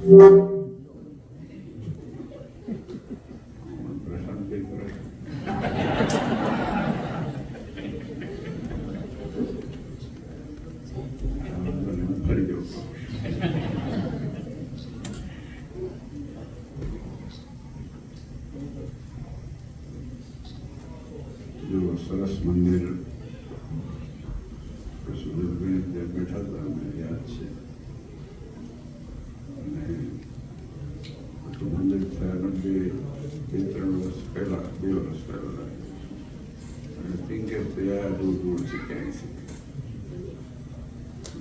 સરસ મંદિર સુરેશભાઈ ત્યાં બેઠા હતા, અમને યાદ છે. અને મંદિર થયા બે ત્રણ વર્ષ પહેલા, 2 વર્ષ પહેલા, અને પિંકે ત્યાં દૂર દૂરથી ક્યાંય છે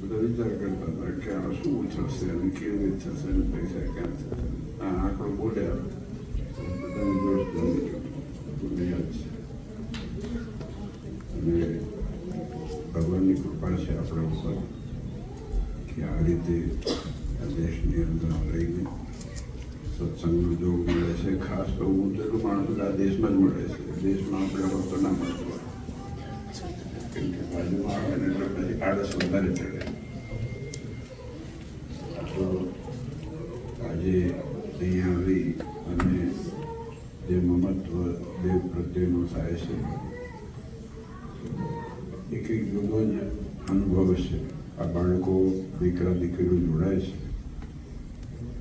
બધા વિચાર કરતા હતા કે આ શું થશે અને કેવી રીતે થશે અને પૈસા ક્યાં થશે. આ આંકડો બોલ્યા બધાને જોશ બની ગયો, મને યાદ છે. અને ભગવાનની કૃપા છે આપણા ઉપર કે આ રીતે આ દેશની અંદર રહીને સત્સંગનો જોગ મળે છે. ખાસ તો હું જરૂર માણસ આ દેશમાં જ મળે છે, દેશમાં આપણે વસ્તુ ના મળતું હોય, કેમ કે બાજુમાં આવે ને એટલે પછી આળસ વધારે ચડે. તો આજે અહીંયા આવી અને જે મમત્વ દેવ પ્રત્યેનો થાય છે એક જુદો જ અનુભવ છે. આ બાળકો દીકરા દીકરીઓ જોડાય છે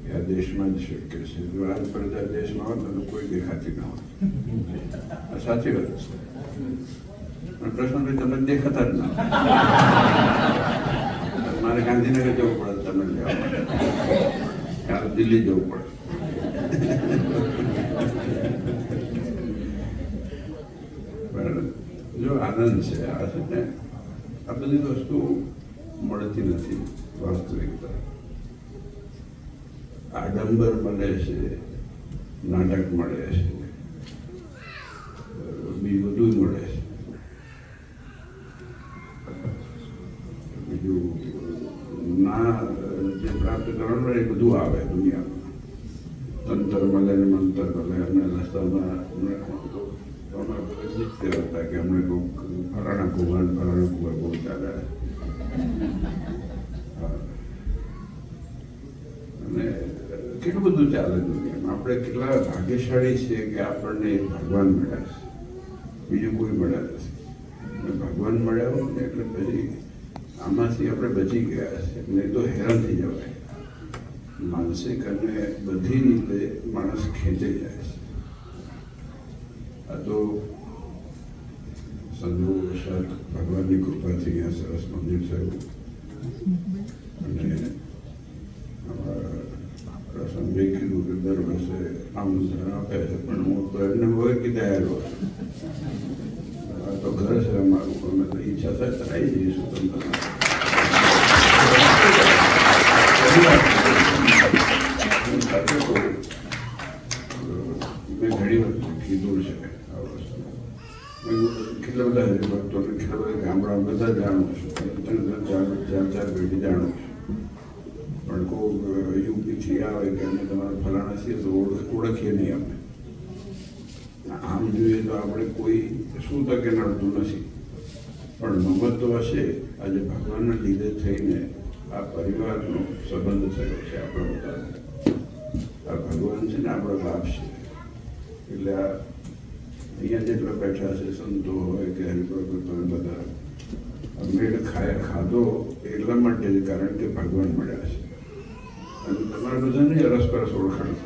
એ આ દેશમાં જ શક્ય છે. જો આ પ્રજા દેશમાં હોત તો કોઈ દેખાતી ના હોત. આ સાચી વાત છે. પણ પ્રશ્ન તમે દેખાતા જ ના, મારે ગાંધીનગર જવું પડે તમે લેવા માટે, ત્યારે દિલ્હી જવું પડે. જો આનંદ છે આ છે ને, આ બધી વસ્તુ મળતી નથી. વાસ્તવિકતા આડંબર મળે છે, નાટક મળે છે, બીજું બધું મળે છે. બીજું ના જે પ્રાપ્ત કરવાનું એ બધું આવે દુનિયામાં. તંત્ર મળે ને મંતર મળે. અને રસ્તામાં હતા કે અમને ફલાણા કુંવર બહુ ચાલે. અને કેટલું બધું ચાલે દુનિયામાં. આપણે કેટલા ભાગ્યશાળી છીએ કે આપણને ભગવાન મળ્યા છે, બીજું કોઈ મળ્યા નથી. ભગવાન મળ્યા હોય ને એટલે પછી આમાંથી આપણે બચી ગયા છે. નહીં તો હેરાન થઈ જવાય. માનસિક અને બધી રીતે માણસ ખેંચાઈ જાય છે. આ તો સંજોગવશાત ભગવાનની કૃપાથી અહીંયા સરસ મંદિર થયું. અને પ્રસંગે કીધું કે દર વર્ષે આમંત્રણ આપે છે, પણ હું તો એમને હોય કે તૈયાર હોય. આ તો ઘર છે અમારું, અમે તો ઈચ્છા થાય તો આવી જઈશું. તમે મેં ઘણી વખત કીધું છે આ વસ્તુ. કેટલા બધા હરિભક્તો કેટલા બધા ગામડા બધા જાણું છું, 3-4 પેઢી જાણું છું. પણ કોઈ યુપીથી આવે કે અમે તમારા ફલાણા છીએ તો ઓળખીએ નહીં અમે. આમ જોઈએ તો આપણે કોઈ શું તકે નડતું નથી, પણ મમત્વ હશે. આજે ભગવાનના લીધે થઈને આ પરિવારનો સંબંધ થયો છે આપણા બધા. આ ભગવાન છે ને આપણા બાપ છે. એટલે આ અહીંયા જેટલા બેઠા છે સંતો હોય કે હરિભક્તો બધા મેળ ખાધો એટલા માટે જ, કારણ કે ભગવાન મળ્યા છે. અને તમારા બધાને અરસપરસ ઓળખાણ છે.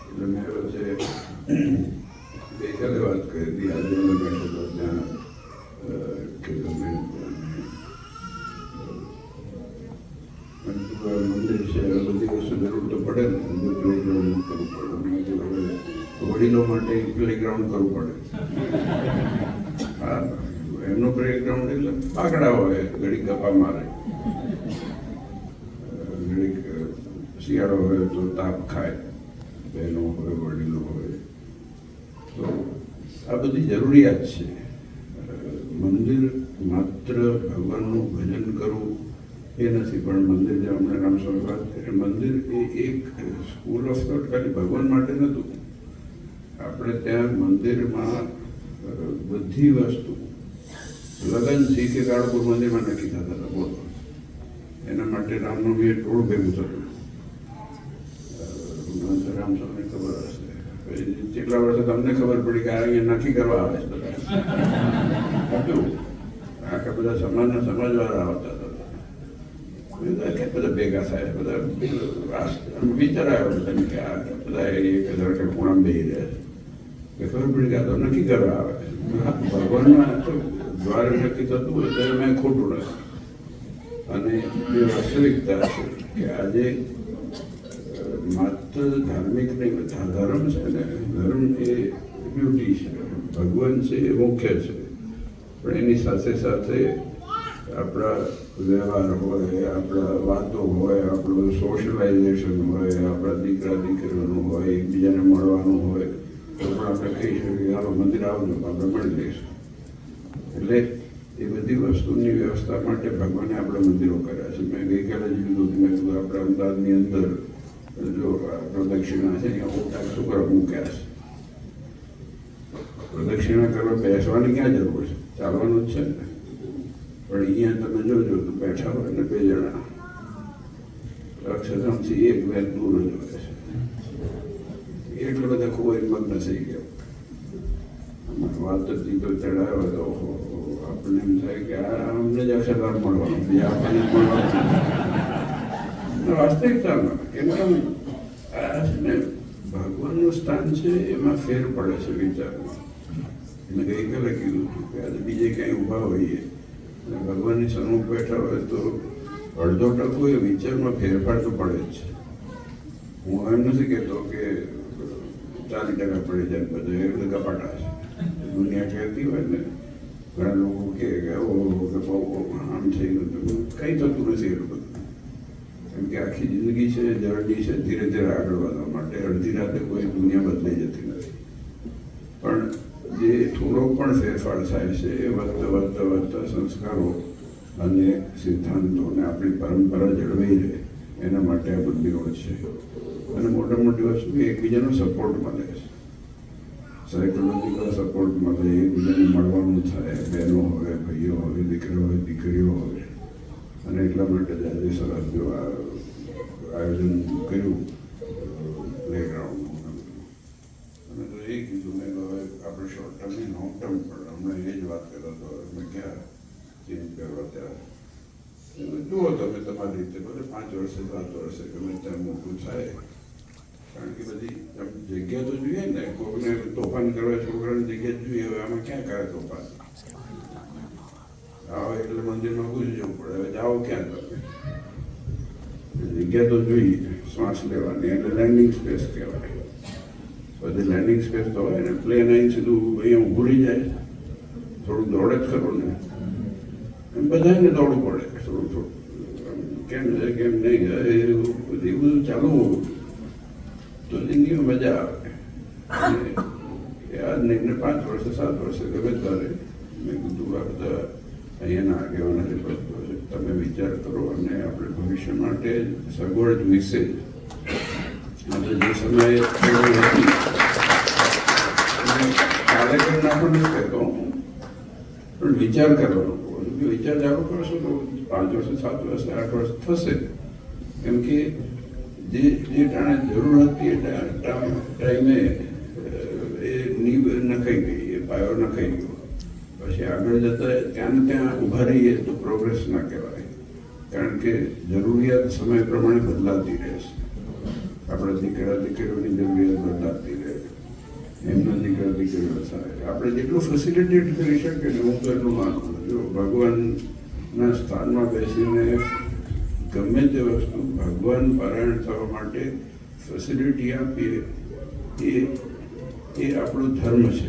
એટલે મેં વચ્ચે ગઈકાલે વાત કરી હતી, આજે અમે બેઠા હતા ત્યાં કે તમે મંદિર છે, બધી વસ્તુ જરૂર તો પડે ને, પ્લેગ્રાઉન્ડ કરવું પડે. હવે વડીલો માટે પ્લેગ્રાઉન્ડ કરવું પડે. હા, એમનું પ્લેગ્રાઉન્ડ એટલે પાકડા હોય, ઘડી ગપ્પા મારે, ઘડીક શિયાળો હોય તો તાપ ખાય, બહેનો હોય વડીલો હોય. તો આ બધી જરૂરિયાત છે. મંદિર માત્ર ભગવાનનું ભજન કરવું એ નથી, પણ મંદિર જે હમણાં રામસ્વામી વાત કરી, મંદિર એ એક સ્કૂલ ઓફ થોટ ખાલી ભગવાન માટે નહોતું. આપણે ત્યાં મંદિરમાં બધી વસ્તુ લગનથી કે કાળપુર મંદિરમાં નક્કી થતા હતા. બોલો, એના માટે રામનવમી ટોળ ભેગું થતું. નામ સૌને ખબર હશે. પછી કેટલા વર્ષે તમને ખબર પડી કે અહીંયા નક્કી કરવા આવે છે બધા. આખા બધા સમાજના સમાજવાળા આવતા હતા, કે બધા ભેગા થાય, બધા વિચાર આવ્યો બધાને કે આ બધા એક ધરકે ખૂણા બેસી રહ્યા છે, ખબર પડી કે આ તો નક્કી કરવા આવે. ભગવાનના તો દ્વારે નક્કી થતું હોય ત્યારે મેં ખોટું નથી. અને એ વાસ્તવિકતા છે કે આજે માત્ર ધાર્મિક નહીં, ધર્મ છે ને, ધર્મ એ ડ્યુટી છે, ભગવાન છે એ મુખ્ય છે, પણ એની સાથે સાથે આપણા વ્યવહાર હોય, આપણા વાતો હોય, આપણું સોશિયલાઇઝેશન હોય, આપણા દીકરા દીકરીઓનું હોય, એકબીજાને મળવાનું હોય, તો પણ આપણે કહી શકીએ કે હાલો મંદિર આવજો, આપણે મળી લઈશું. એટલે એ બધી વસ્તુની વ્યવસ્થા માટે ભગવાને આપણે મંદિરો કર્યા છે. મેં ગઈકાલે જ કીધું, મેં કીધું આપણા અમદાવાદની અંદર જો પ્રદક્ષિણા છે અહીંયા ઓટા શું કરવા મૂક્યા છે. પ્રદક્ષિણા કરવા બેસવાની ક્યાં જરૂર છે, ચાલવાનું જ છે ને. પણ અહીંયા તમે જોજો તો બેઠા હોય ને 2 જણા અક્ષરધામથી 1 વેલ દૂર જ હોય છે. એટલા બધા ખૂબ મગ્ન થઈ ગયા. વાત તો ચડાવ્યો તો આપણને એમ થાય કે અમને જ અક્ષરધામ મળવાનું, બીજા આપણને મળવાનું. વાસ્તવિકતામાં કેમ કે આ છે ને ભગવાનનું સ્થાન છે, એમાં ફેર પડે છે વિચારમાં. મેં ગઈકાલે કીધું કે આજે બીજે ક્યાંય ઊભા હોઈએ અને ભગવાનની સન્મુખ બેઠા હોય તો 1/2% એ વિચારમાં ફેરફાર તો પડે જ છે. હું એમ નથી કહેતો કે 40% પડી જાય, બધું એ બધું કપાટા છે. દુનિયા કહેતી હોય ને, ઘણા લોકો કહે કે આમ થઈ ગયું, કંઈ થતું નથી એટલું બધું. કેમ કે આખી જિંદગી છે, જર્ની છે, ધીરે ધીરે આગળ વધવા માટે. અડધી રાતે કોઈ દુનિયા બદલાઈ જતી નથી, પણ જે થોડો પણ ફેરફાર થાય છે એ વધતા સંસ્કારો અને સિદ્ધાંતો અને આપણી પરંપરા જળવાઈ રહે એના માટે આ મંદિરો છે. અને મોટા મોટી વસ્તુ એકબીજાનો સપોર્ટ મળે છે, સાયકોલોજીકલ સપોર્ટ મળે, એકબીજાને મળવાનું થાય, બહેનો હોય, ભાઈઓ હોય, દીકરા હોય, દીકરીઓ હોય. અને એટલા માટે જ આજે સરસ જો આયોજન કર્યું પ્લેગ્રાઉન્ડનું. અને તો એ કીધું મેં તો હવે આપણે શોર્ટ ટર્મની લોંગ ટર્મ પણ હમણાં એ જ વાત કરતો હતો, મેં ક્યાં ચેન્જ કરવા ત્યારે જુઓ તમે તમારી રીતે, ભલે 5 વર્ષે 7 વર્ષે ગમે ત્યાં મોટું થાય. કારણ કે બધી જગ્યા તો જોઈએ ને, કોઈને તોફાન કરવા છોકરાની જગ્યા જોઈએ. હવે આમાં ક્યાં કરે તોફાન? આવો એટલે મંદિરમાં ઘૂસી જવું પડે. હવે જાઓ ક્યાં તમે? જગ્યા તો જોઈએ શ્વાસ લેવાની, એટલે લેન્ડિંગ સ્પેસ કહેવાય. બધી લેન્ડિંગ સ્પેસ તો હોય ને, પ્લેન અહીં સીધું અહીંયા ઊભું રહી જાય, થોડું દોડે જ ખરું ને, એમ બધાને દોડવું પડે થોડું થોડું. કેમ છે કેમ નહીં, એ બધું ચાલુ હોવું તો જિંદગીમાં મજા આવે. યાદ નહીં ને 5 વર્ષે 7 વર્ષે ગમે ત્યારે મેં કીધું આ બધા અહીંયાના આગેવાના તમે વિચાર કરો અને આપણે ભવિષ્ય માટે સગવડ વિશે આપણે જે સમયે કાર્યક્રમ નાખો નથી કહેતો, પણ વિચાર કરવાનો. વિચાર ચાલુ કરશો તો 5 વર્ષે 7 વર્ષે 8 વર્ષ થશે. કેમ કે જે ટાણે જરૂર હતી એ ટાઈમે એ નીવ નખાઈ ગઈ, એ પાયો નખાઈ ગયો. પછી આગળ જતા ત્યાં ને ત્યાં ઊભા રહીએ તો પ્રોગ્રેસ ના કહેવાય. કારણ કે જરૂરિયાત સમય પ્રમાણે બદલાતી રહેશે. આપણા દીકરા દીકરીઓની જરૂરિયાત બદલાતી રહે, એમના દીકરા દીકરીઓ થાય. આપણે જેટલું ફેસિલિટેટ કરી શકીએ ને, હું તો એટલું માનું. જો ભગવાનના સ્થાનમાં બેસીને ગમે તે વસ્તુ ભગવાન પારાયણ થવા માટે ફેસિલિટી આપીએ એ આપણો ધર્મ છે.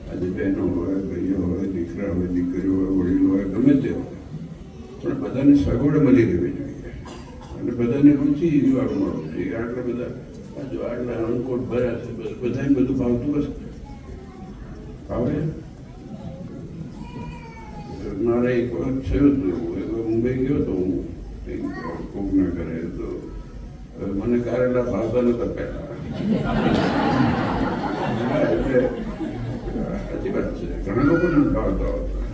આજે બહેનો હોય, ભાઈઓ હોય, દીકરા હોય, દીકરીઓ હોય, વડીલો હોય, ગમે તે હોય, પણ બધાને સગવડ મળી રહેવી જોઈએ અને બધાને રુચિ વાળું મળવું જોઈએ. આટલા બધા જો આટલા અણકોટ ભર્યા છે, બધાને બધું ભાવતું હશે? ભાવે? મારે એક વખત થયું હતું એવું, મુંબઈ ગયો હતો હું કોકના ઘરે, તો મને કારેલા ભાવતા નતા પહેલા. એટલે સાચી વાત છે, ઘણા લોકોને ભાવતા હતા.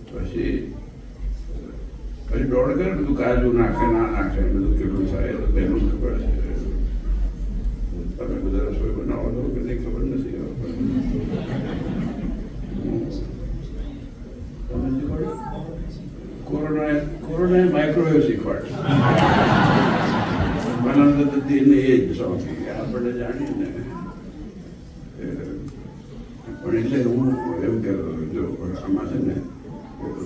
પછી દોડ કરે બધું કાજુ નાખે ના નાખે બધું કેટલું થાય તો તેનું ખબર છે. તમે બધા રસોઈ બનાવો છો કે નહીં ખબર નથી. કોરોનાએ માઇક્રોવેવ શીખવાડ્યું. બનાવતા તો એને એ જ શોખી આપણે જાણીએ ને. પણ એટલે હું એમ કહેતો જો આમાં છે ને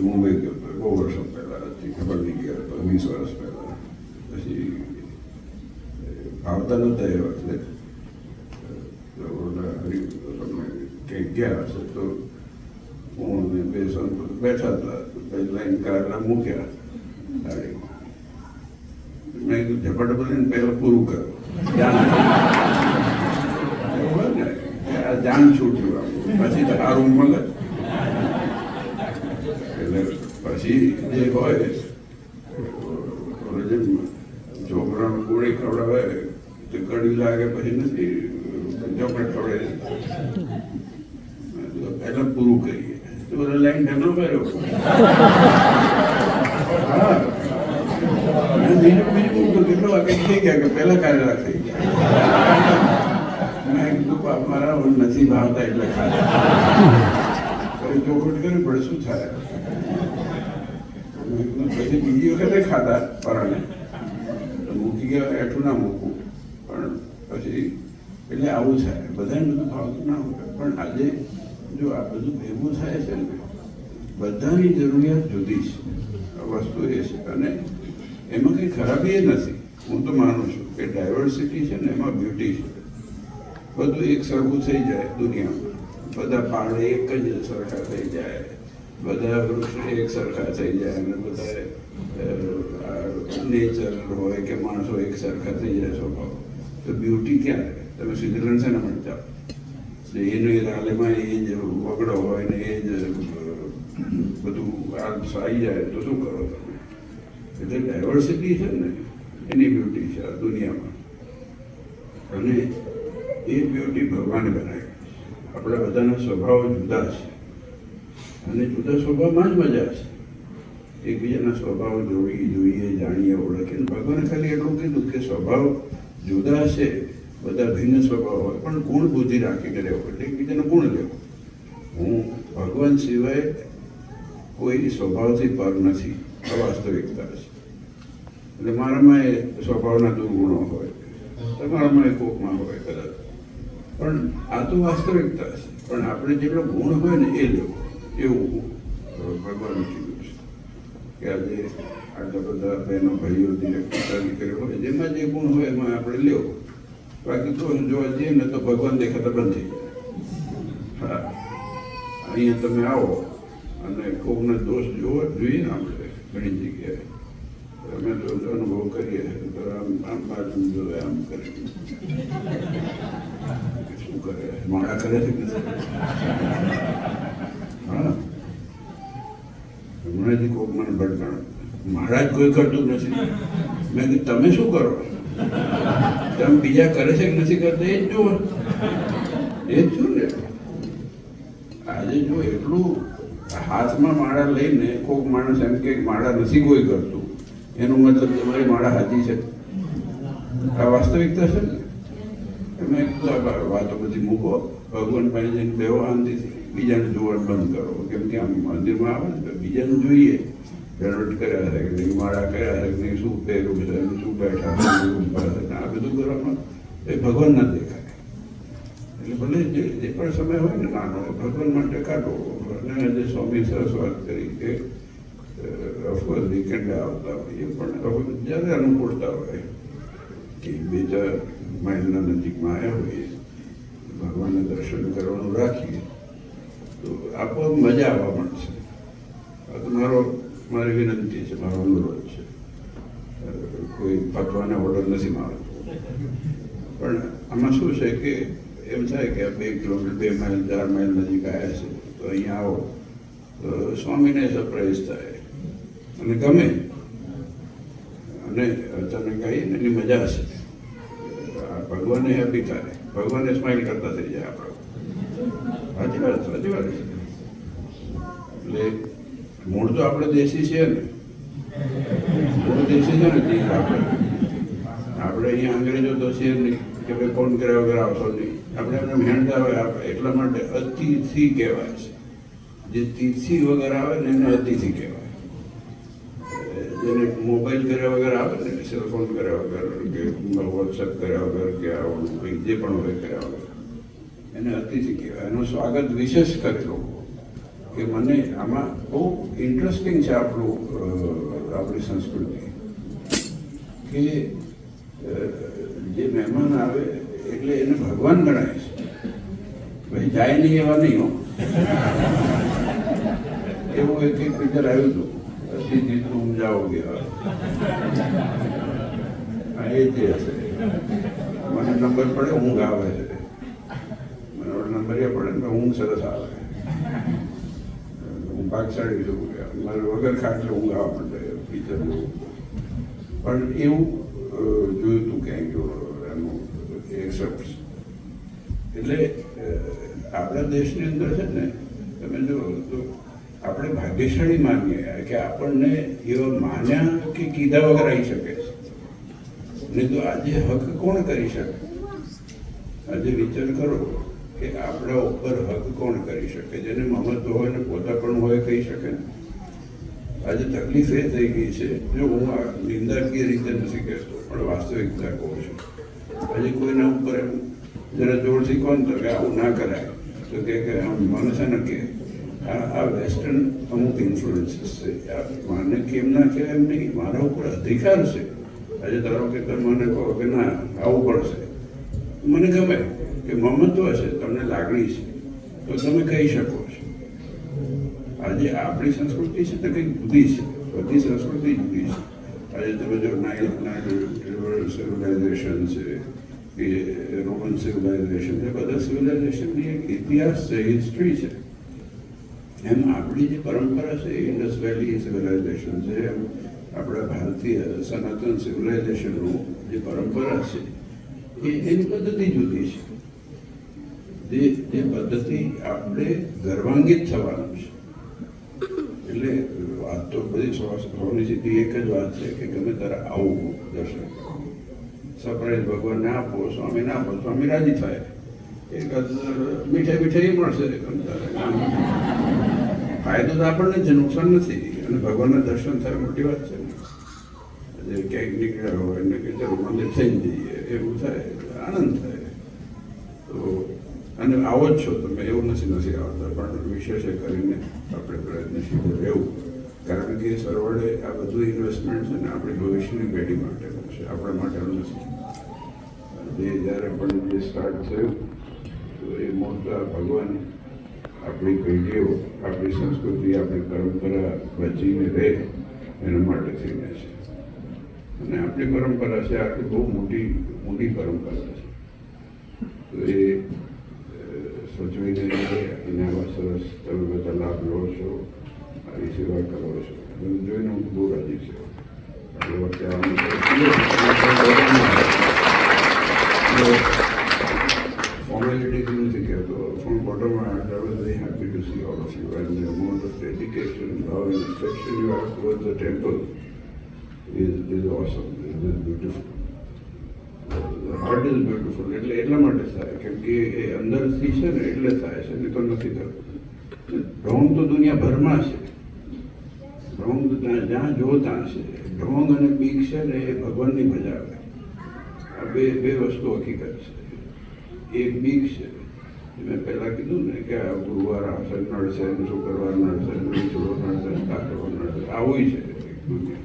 મુંબઈ ગયો હતો બહુ વર્ષો પહેલાં ખબર નહીં ગયો હતો 20 વર્ષ પહેલાં. પછી આવતા નહોતા એ વખતે કંઈક ગયા હશે તો હું બે બેઠા હતા લાઈન કારના મૂક્યા ગાડીમાં. મેં કીધું ઝપટ બદલીને પહેલાં પૂરું કરો જાણ છૂટ્યું પછી તો સારું મગજ એટલે પછી જે હોય છોકરાને ગોળી ખવડાવે તો કડી લાગે પછી નથી ચોકલેટ ખવડાવી પહેલાં પૂરું કરીએ તો બધા લાઈન ઢગલો કર્યો. હા બીજું કેટલો વાગે થઈ ગયા કે પહેલાં કાર્યરત થઈ ગયા. મેં કીધું મારા નથી ભાવતા એટલે ખાતા ચોખવટ કરવી પડે શું થાય. પછી બીજી વખતે ખાતા પરાને મૂકી ગયા એઠું ના મૂકવું પણ પછી એટલે આવું થાય. બધાને બધું ભાવતું ના હોય પણ આજે જો આ બધું ભેગું થાય છે ને બધાની જરૂરિયાત જુદી છે. વસ્તુ એ છે અને એમાં કંઈ ખરાબી એ નથી. હું તો માનું છું કે ડાયવર્સિટી છે ને એમાં બ્યુટી છે. બધું એક સરખું થઈ જાય દુનિયામાં. બધા પાણી એક જ સરખા થઈ જાય, બધા વૃક્ષ એક સરખા થઈ જાય અને બધા નેચર હોય કે માણસો એક સરખા થઈ જાય સ્વભાવ. તો બ્યુટી ક્યાં રહે? તમે સ્વિટરલેન્ડ છે ને મળતા એનું એ રાલેમાં એ જ વગડો હોય ને એ જ બધું આલ્પ્સ આવી જાય તો શું કરો તમે? એટલે ડાયવર્સિટી છે ને એની બ્યુટી છે આ દુનિયામાં. અને એ બ્યુટી ભગવાને બનાવી. આપણા બધાના સ્વભાવો જુદા છે અને જુદા સ્વભાવમાં જ મજા છે. એકબીજાના સ્વભાવ જોઈએ જાણીએ ઓળખીએ. ભગવાને ખાલી એટલું કીધું કે સ્વભાવ જુદા છે, બધા ભિન્ન સ્વભાવ હોય પણ ગુણ બુદ્ધિ રાખીને રહેવો એટલે એકબીજાનો ગુણ લેવો. હું ભગવાન સિવાય કોઈ સ્વભાવથી પર નથી. અવાસ્તવિકતા છે. એટલે મારામાં એ સ્વભાવના દુર્ગુણો હોય, તમારામાં એ કોકમાં હોય કદાચ, પણ આ તો વાસ્તવિકતા છે. પણ આપણે જેટલો ગુણ હોય ને એ લેવો એવું ભગવાને કીધું છે કે આજે આટલા બધા બહેનો ભાઈઓ દીકરીઓ હોય જેમાં જે ગુણ હોય એમાં આપણે લેવો. બાકી તો જોવા જઈએ ને તો ભગવાન દેખાતા બંધ થઈ જાય. હા અહીંયા તમે આવો અને કોકનો દોષ જોવો જોઈએ ને આપણે ઘણી જગ્યાએ અમે તો અનુભવ કરીએ તો આમ બાજુ જોવે આમ કરી શું કરે માળા કરે છે. હા હમણાંથી કોક મને ભટકાણ માળા જ કોઈ કરતું નથી. મેં કીધું તમે શું કરો? તમે બીજા કરે છે કે નથી કરતા એ જ જુઓ. એ જ છું ને. આજે જો એટલું હાથમાં માળા લઈને કોક માણસ એમ કે માળા નથી કોઈ કરતું એનો મતલબ તમારી માળા હાજી છે. આ વાસ્તવિકતા છે ને. તમે વાતો બધી મૂકો, ભગવાન પાસે જઈને બેહો શાંતિથી, બીજાને જોવાનું બંધ કરો. કેમ કે આમ મંદિરમાં આવે ને તો બીજાને જોઈએ દરરોજ કર્યા છે કે માળા કર્યા છે કે શું પહેર્યું છે શું બેઠા આ બધું કરવામાં એ ભગવાન ના દેખાય. એટલે ભલે જે પણ સમય હોય ને નાનો ભગવાન માટે કાઢો. અને આજે સ્વામી સરસ વાત કરી કે ઓફકોર્સ વીકેન્ડે આવતા હોઈએ પણ જ્યારે અનુકૂળતા હોય કે 2-4 માઇલના નજીકમાં આવ્યા હોઈએ ભગવાનને દર્શન કરવાનું રાખીએ તો આપોઆપ મજા આવવા માંડશે. આ તો મારી વિનંતી છે, મારો અનુરોધ છે. કોઈ ફતવાના ઓર્ડર નથી મારતો. પણ આમાં શું છે કે એમ થાય કે 2 કિલોમીટર 2 માઇલ 4 માઇલ નજીક આવ્યા છે તો અહીંયા આવો તો સ્વામીને સરપ્રાઈઝ થાય અને ગમે અને અચાનક આવીને એની મજા હશે. ભગવાનને હેપી થાય, ભગવાનને સ્માઇલ કરતા થઈ જાય આપણે. સાચી વાત છે. એટલે મૂળ તો આપણે દેશી છે ને, મૂળ દેશી છે ને આપણે અહીંયા અંગ્રેજો તો છે નહીં. કે ભાઈ ફોન કર્યા વગર આવશો નહીં. આપણે એમને મહેનતા હોય એટલા માટે અતિથિ કહેવાય છે. જે તિથિ વગર આવે ને એને અતિથિ કહેવાય. જેને મોબાઈલ કર્યા વગર આવે ને, સેલફોન કર્યા વગર કે વોટ્સઅપ કર્યા વગર કે આવું કંઈ જે પણ હોય કર્યા વગર એને અતિથિ કહેવાય. એનું સ્વાગત વિશેષ કરે લોકો. કે મને આમાં બહુ ઇન્ટરેસ્ટિંગ છે આપણી સંસ્કૃતિ કે જે મહેમાન આવે એટલે એને ભગવાન ગણાય છે. ભાઈ જાય નહીં એવા નહીં હો. એવું એક પિક્ચર આવ્યું હતું, અતિથિ તુમ જાઓગે. હા, એ જે હશે. મને નંબર પડે ઊંઘ આવે છે. મને નંબરિયા પડે ને ઊંઘ સરસ આવે. હું ભાગશાળી છું. મારે વગર ખાટલે ઊંઘ આવવા માંડે પિક્ચર જોવું. પણ એવું જોયું હતું ક્યાંક એનું એક્સેપ્ટ. એટલે આપણા દેશની અંદર છે ને, તમે જો તો આપણે ભાગ્યશાળી માનીએ કે આપણને એવા માન્યા કે કીધા વગર આવી શકે છે. નહીં તો આજે હક કોણ કરી શકે? આજે વિચાર કરો કે આપણા ઉપર હક કોણ કરી શકે? જેને મમત્વ હોય ને પોતા પણ હોય કહી શકે ને. આજે તકલીફ એ થઈ ગઈ છે, જો હું આ નિંદાકીય રીતે નથી કહેતો પણ વાસ્તવિકતા કહું છું. આજે કોઈના ઉપર એમ જરા જોરથી કોણ તો કે આવું ના કરાય તો કે મને છે ને કે આ વેસ્ટર્ન અમુક ઇન્ફ્લુઅન્સીસ છે. મને કેમ ના કહેવાય એમ નહીં, મારા ઉપર અધિકાર છે. આજે ધારો કે તમે મને કહો કે ના આવું પડશે, મને ગમે કે મમત્વ છે, તમને લાગણી છે તો તમે કહી શકો છો. આજે આપણી સંસ્કૃતિ છે તો કંઈક જુદી છે, બધી સંસ્કૃતિ જુદી છે. આજે તમે જો સિવિલાઇઝેશન છે કે રોમન સિવિલાઇઝેશન છે, બધા સિવિલાઇઝેશનની એક ઇતિહાસ છે, હિસ્ટ્રી છે. એમ આપણી જે પરંપરા છે ઇન્ડસ વેલી સિવિલાઇઝેશન છે, એમ આપણા ભારતીય સનાતન સિવિલાઇઝેશનનું જે પરંપરા છે એની પદ્ધતિ જુદી છે. જે પદ્ધતિ આપણે ગર્વાન્વિત થવાનું છે. એટલે વાત તો બધી સૌની સીધી એક જ વાત છે કે ગમે ત્યારે આવું દર્શન કરો. સરપ્રાઈઝ ભગવાનને આપો, સ્વામીને આપો, સ્વામી રાજી થાય. એક મીઠાઈ મળશે. ફાયદો તો આપણને જ, નુકસાન નથી. અને ભગવાનના દર્શન થાય મોટી વાત છે ને. ક્યાંક નીકળ્યા હોય ને કે ચાલો મંદિર થઈ જઈએ એવું થાય, આનંદ થાય. તો અને આવો જ છો તમે, એવું નથી આવતા, પણ વિશેષ કરીને આપણે પ્રયત્નશીલ રહેવું. કારણ કે સરવાળે આ બધું ઇન્વેસ્ટમેન્ટ છે ને આપણી ભવિષ્યની પેઢી માટેનું છે, આપણા માટેનું નથી. જ્યારે પણ જે સ્ટાર્ટ થયું તો એ મોટા ભગવાન આપણી પેઢીઓ, આપણી સંસ્કૃતિ, આપણી પરંપરા બચીને રહે એના માટે થઈને છે. અને આપણી પરંપરા છે, આટલી બહુ મોટી પરંપરા છે. તો એ સચવીને અને આવા સરસ તમે બધા લાભ લો છો, આવી સેવા કરો છો, બધું જોઈને હું બહુ રાજી છું. એટલે વખતે formalities નથી કહેતો. From bottom I was very happy to see all of you and the amount of dedication, love and affection you have towards the temple is awesome. It is beautiful. The heart is beautiful. એટલે એટલા માટે થાય કેમ કે એ અંદરથી છે ને એટલે થાય છે, નહીં તો નથી થતું. ઢોંગ તો દુનિયાભરમાં છે. ઢોંગ જ્યાં જો ત્યાં છે. ઢોંગ અને બીક છે ને એ ભગવાનની મજા આવે. આ બે વસ્તુ હકીકત છે. એક બીક છે, મેં પહેલાં કીધું ને કે આ ગુરુવાર આવશે, નડશે, શુક્રવાર નડશે, છોડો નડશે, કાકડો નડશે, આવું છે દુનિયા.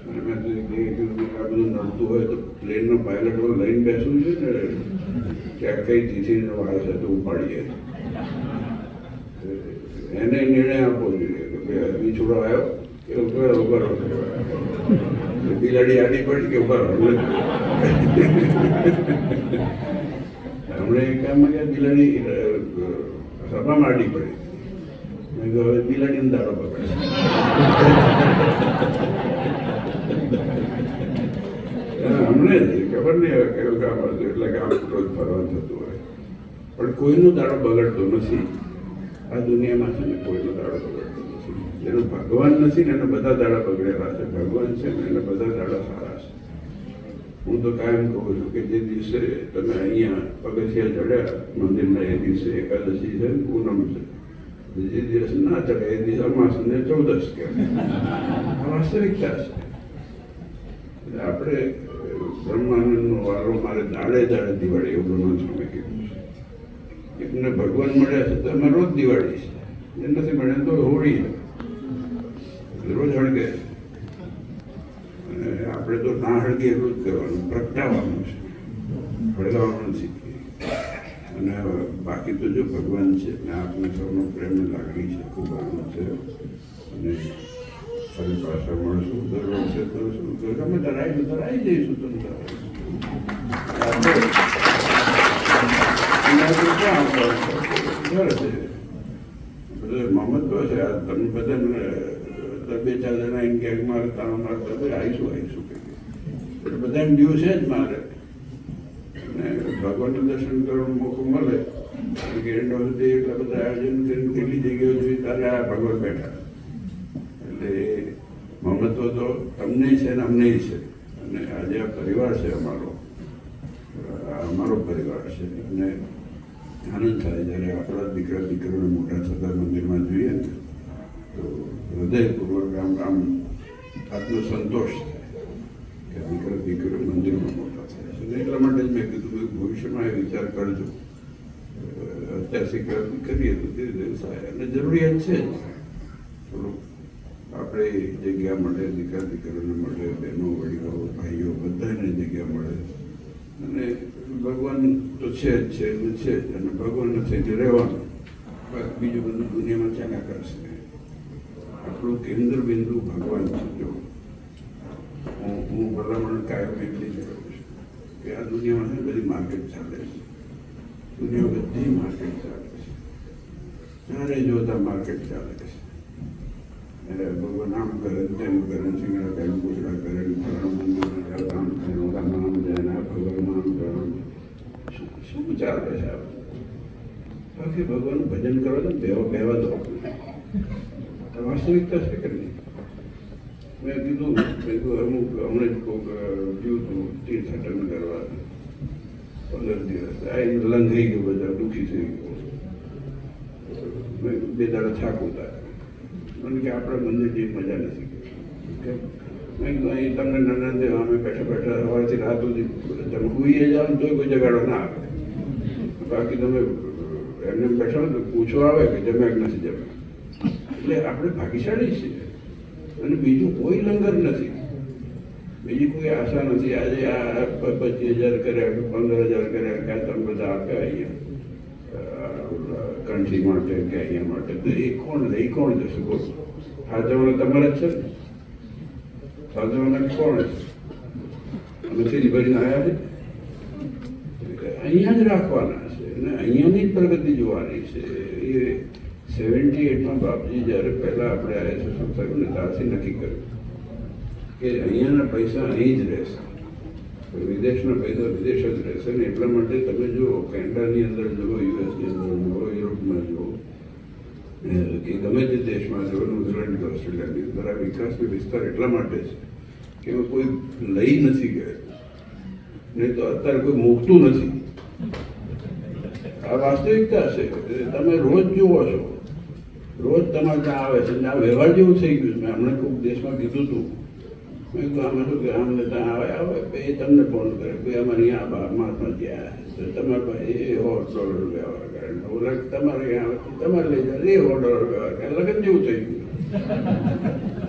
અને મેં કીધું કે આ બધું નડતું હોય તો પ્લેનનો પાયલટમાં લઈને બેસવું છે ને કે આ કઈ તિથિનો વાર છે તો ઉપાડીએ. એને નિર્ણય આપવો જોઈએ કે ભાઈ વિછોડો આવ્યો કે ઉભા રહો, બિલાડી આડી પડી કે ઉભા રહો. હમણાં એક કામમાં ગયા બિલાડી સભામાં આડી પડી. મેં કહ્યું હવે બિલાડીને દાડો પકડે. હમણે જ ખબર નહીં હવે કયું કામ હતું, એટલે કામ રોજ ફરવાનું થતું હોય. પણ કોઈનો દાડો બગડતો નથી આ દુનિયામાં છે ને, કોઈનો દાડો બગડતો નથી. જેનો ભગવાન નથી ને એને બધા દાડા બગડેલા છે, ભગવાન છે ને એને બધા દાડા સારા છે. હું તો કાયમ કહું છું કે જે દિવસે તમે અહીંયા પગથિયા ચડ્યા મંદિરના એ દિવસે એકાદશી છે પૂનમ છે, જે દિવસ ના ચડે એ દિવસ અમાસ ને 14 કહેવાય. વાસ્તવિકતા છે. આપણે બ્રહ્માનંદનો વારો મારે દાડે દાડે દિવાળી એવું બ્રહ્માનંદ સ્વામી કીધું છે. એમને ભગવાન મળ્યા છે તો અમે રોજ દિવાળી છે, એ નથી મળ્યા તો હોળી છે, રોજ હળગે. અને આપણે તો ના હળગે એટલું જ કરવાનું, પ્રગટાવવાનું છે, હળગાવવાનું નથી. અને બાકી તો જો ભગવાન છે ને આપને સૌનો પ્રેમ લાગણી છે, ખૂબ આનંદ છે. અને ફરી પાછા મળશું, દર વર્ષે તો શું ગમે ત્યારે આવી જઈશું તમે મોહમ્મદ તો છે. તમે બધા 2-4 જણા એમ કે મારે તારા આવીશું કે બધાને ડ્યુ છે જ મારે. અને ભગવાનનું દર્શન કરવાનો મોકો મળે કે એટલા બધા આયોજન કરીને કેટલી જગ્યાઓ જોઈ ત્યારે આ ભગવાન બેઠા. એટલે મહત્વ તો તમને છે ને અમને છે. અને આજે આ પરિવાર છે અમારો પરિવાર છે. અને આનંદ થાય જ્યારે આપણા દીકરા દીકરીઓને મોટા થતા મંદિરમાં જોઈએ ને તો હૃદયપૂર્વક આમ આત્મસંતોષ થાય કે દીકરા દીકરીઓ મંદિરમાં મોટા થાય છે. એટલા માટે જ મેં કીધું ભવિષ્યમાં એ વિચાર કરજો. અત્યારથી કરીએ તો ધીરે ધીરે થાય. અને જરૂરિયાત છે જ થોડુંક આપણે જગ્યા મળે, દીકરા દીકરીઓને મળે, બહેનો વડીલો ભાઈઓ બધાને જગ્યા મળે. અને ભગવાન તો છે જ છે અને છે જ. અને ભગવાન નથી રહેવાનું, બીજું બધું દુનિયામાં ચાલ્યા કરશે. આપણું કેન્દ્ર બિંદુ ભગવાન છે. જો હું ભલામણ કાયમ એટલી જ કરું છું કે આ દુનિયામાં બધી માર્કેટ ચાલે છે, દુનિયા બધી માર્કેટ ચાલે છે, જ્યારે જોતા માર્કેટ ચાલે છે. ભગવાન આમ કરે, તેમ કરે, સિંગડા કરે, પૂછડા કરે, આમ નામ જાય ને ભગવાન નામ કરવાનું શું ચાલે છે? બાકી ભગવાનનું ભજન કરવા તો બેવા દો. વાસ્તવિકતા છે કે નહીં? મેં કીધું અમુક હમણાં જ કોઈક ગયું હતું તીર્થાટન કરવા 15 દિવસ આવીને લંઘાઈ ગયું, બધા દુઃખી થઈ ગયું. મેં 2 દાડા થાક ઉતાર્યો મને કે આપણા મંદિર જેવી મજા નથી. મેં કીધું અહીં તમને નાના દેવા અમે બેઠા બેઠા સવારથી રાત સુધી તમે સુઈએ જાઓ ને તોય કોઈ જગાડો ના આવે. બાકી તમે એમને બેઠા હોય તો પૂછવા આવે કે જમ્યા કે નથી જમ્યા. એટલે આપણે ભાગ્યશાળી છીએ. અને બીજું કોઈ લંગર નથી, બીજી કોઈ આશા નથી. આજે આ 25,000 કર્યા કે 15,000 કર્યા કે તમે બધા આપ્યા અહીંયા કન્ટ્રી માટે કે અહીંયા માટે, તો એ કોણ લઈ કોણ જશે? બોલો, સાચવવાના તમારે જ છે ને? સાચવવાના કોણ છે? અમે સીધી ભરીને આવ્યા છે, અહીંયા જ રાખવાના છે અને અહીંયાની જ પ્રગતિ જોવાની છે. એ 78માં બાપજી જ્યારે પહેલાં આપણે આઈએસએસ સંસ્થા ને ત્યારથી નક્કી કર્યું કે અહીંયાના પૈસા અહીં જ રહેશે, વિદેશના પૈસા વિદેશ જ રહેશે. ને એટલા માટે તમે જુઓ કેનેડાની અંદર જુઓ, યુએસની અંદર જુઓ, યુરોપમાં જુઓ કે ગમે તે દેશમાં જુઓ, ન્યુઝીલેન્ડ કે ઓસ્ટ્રેલિયાની અંદર આ વિકાસનો વિસ્તાર એટલા માટે છે કે એમાં કોઈ લઈ નથી ગયો, નહીં તો અત્યારે કોઈ મૂકતું નથી. આ વાસ્તવિકતા છે. તમે રોજ જુઓ છો, રોજ તમારે ત્યાં આવે છે. આ વ્યવહાર જેવું થઈ ગયું. મેં હમણાં કોઈક દેશમાં કીધું હતું, મેં કીધું આમાં શું કે આમને ત્યાં આવે એ તમને ફોન કરે ભાઈ અમારે અહીંયા મહાત્મા ગયા તો તમારે પાસે એ $100 વ્યવહાર કરે, ઓલા તમારે અહીંયા આવે તમારે લઈ જાય $100 વ્યવહાર કરે. લગ્ન જેવું થઈ ગયું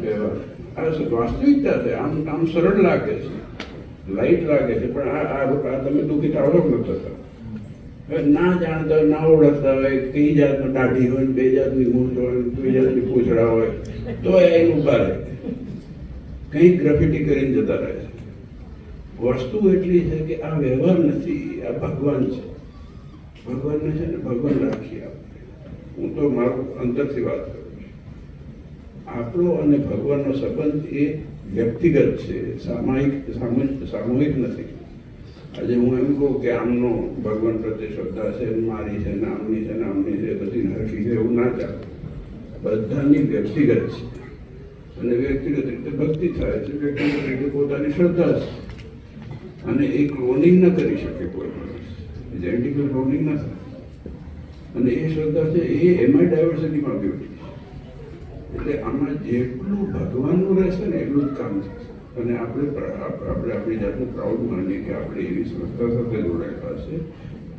વ્યવહાર. આ વાસ્તવિકતા છે. આમ સરળ લાગે છે, લાઈટ લાગે છે, પણ આ તમે દુઃખી આવડો ન થતા. ના જાણતા હોય, ના ઓળખતા હોય, કઈ જાતનું દાઢી હોય, 2 જાતની મૂછ હોય, 2 જાતની પૂછડા હોય, તો એને ઉભા રહે, કંઈક ગ્રેફિટી કરીને જતા રહે છે. વસ્તુ એટલી છે કે આ વ્યવહાર નથી, આ ભગવાન છે. ભગવાનને છે ને ભગવાન રાખીએ આપણે. હું તો મારું અંતરથી વાત કરું છું. આપણો અને ભગવાનનો સંબંધ એ વ્યક્તિગત છે, સામૂહિક નથી. આજે હું એમ કહું કે આમનો ભગવાન પ્રત્યે શ્રદ્ધા છે, મારી છે, નામની છે, નામની છે, બધી નરખી છે, એવું ના ચાલે. બધાની વ્યક્તિગત છે અને વ્યક્તિગત રીતે ભક્તિ થાય છે, વ્યક્તિગત રીતે પોતાની શ્રદ્ધા છે. અને એ ક્લોનિંગ ન કરી શકે કોઈ માણસ, જેનેટિકલ ક્લોનિંગ ન થાય. અને એ શ્રદ્ધા છે એ એમાં ડાયવર્સિટીમાં બ્યુટી છે. એટલે આમાં જેટલું ભગવાનનું રહેશે ને એટલું જ કામ થશે. અને આપણે આપણી જાતને પ્રાઉડ માનીએ કે આપણે એવી સંસ્થા સાથે જોડાયેલા છે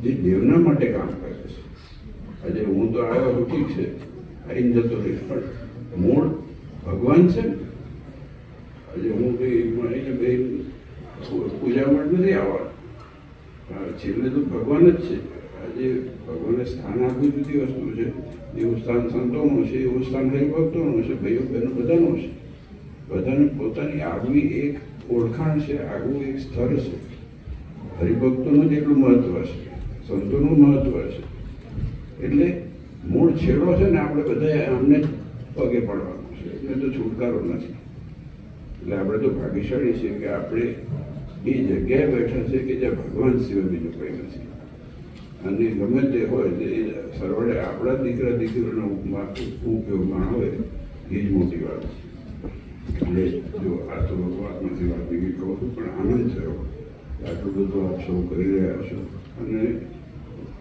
જે દેવના માટે કામ કરે છે. આજે હું તો આવ્યો છું, ઠીક છે, આવીને જતો રહીશ, પણ મૂળ ભગવાન છે ને. આજે હું કંઈ પૂજા માટે નથી આવવાનું, છેલ્લે તો ભગવાન જ છે. આજે ભગવાને સ્થાન આપ્યું જુદી વસ્તુ છે. એવું સ્થાન સંતોનું છે, એવું સ્થાન હરિભક્તોનું છે, ભાઈઓ બહેનો બધાનું છે. બધાને પોતાની આગવી એક ઓળખાણ છે, આગવું એક સ્તર છે. હરિભક્તોનું જ એટલું મહત્વ છે, સંતોનું મહત્વ છે. એટલે મૂળ છેડો છે ને, આપણે બધાએ અમને પગે પડવાનું છે, એટલે તો છુટકારો નથી. એટલે આપણે તો ભાગ્યશાળી છીએ કે આપણે એ જગ્યાએ બેઠા છે કે જ્યાં ભગવાન સિવાય બીજું કંઈ નથી. અને ગમે તે હોય તે સરવડે આપણા દીકરા દીકરીઓનો ઉપયોગમાં હોય એ જ મોટી વાત છે. એટલે જો આ તો વાતમાંથી વાત બીજી કહું છું, પણ આનંદ થયો આટલું બધું આપ સૌ કરી રહ્યા છો. અને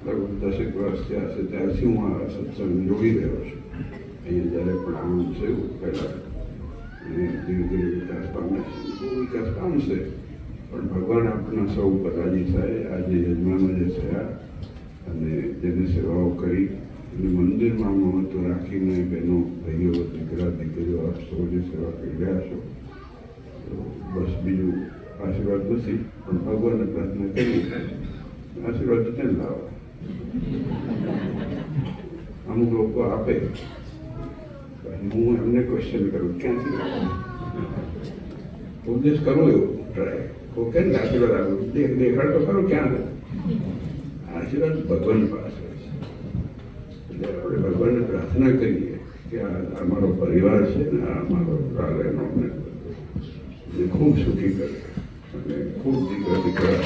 લગભગ 10 વર્ષ થયા છે ત્યારથી હું આ સત્સંગ જોડી રહ્યો છું. અહીંયા જ્યારે પણ આનંદ થયું પહેલાં, અને ધીરે ધીરે વિકાસ પામે છે, બહુ વિકાસ પામશે. પણ ભગવાન આપણા સૌ ઉપર રાજી થાય. આજે યજમાનો જે થયા અને જેની સેવાઓ કરી અને મંદિરમાં મહત્વ રાખીને બહેનો ભાઈઓ દીકરા દીકરીઓ આપ સૌ જે સેવા કરી રહ્યા છો, તો બસ બીજું આશીર્વાદ નથી, પણ ભગવાનને પ્રાર્થના કરી આશીર્વાદ કેમ લાવો. અમુક લોકો આપે, હું એમને ક્વેશ્ચન કરું ક્યાંથી લાવો. ઉપદેશ કરો એવો ટ્રાય, કેમ આશીર્વાદ આપો, દેખાડ તો ખરો ક્યાં છે. આશીર્વાદ ભગવાન પાસે છે. એટલે આપણે ભગવાનને પ્રાર્થના કરીએ કે આ અમારો પરિવાર છે ને, આ અમારો પ્રાલયનો અમને ખૂબ સુખી કરે અને ખૂબ દીકરા દીકરા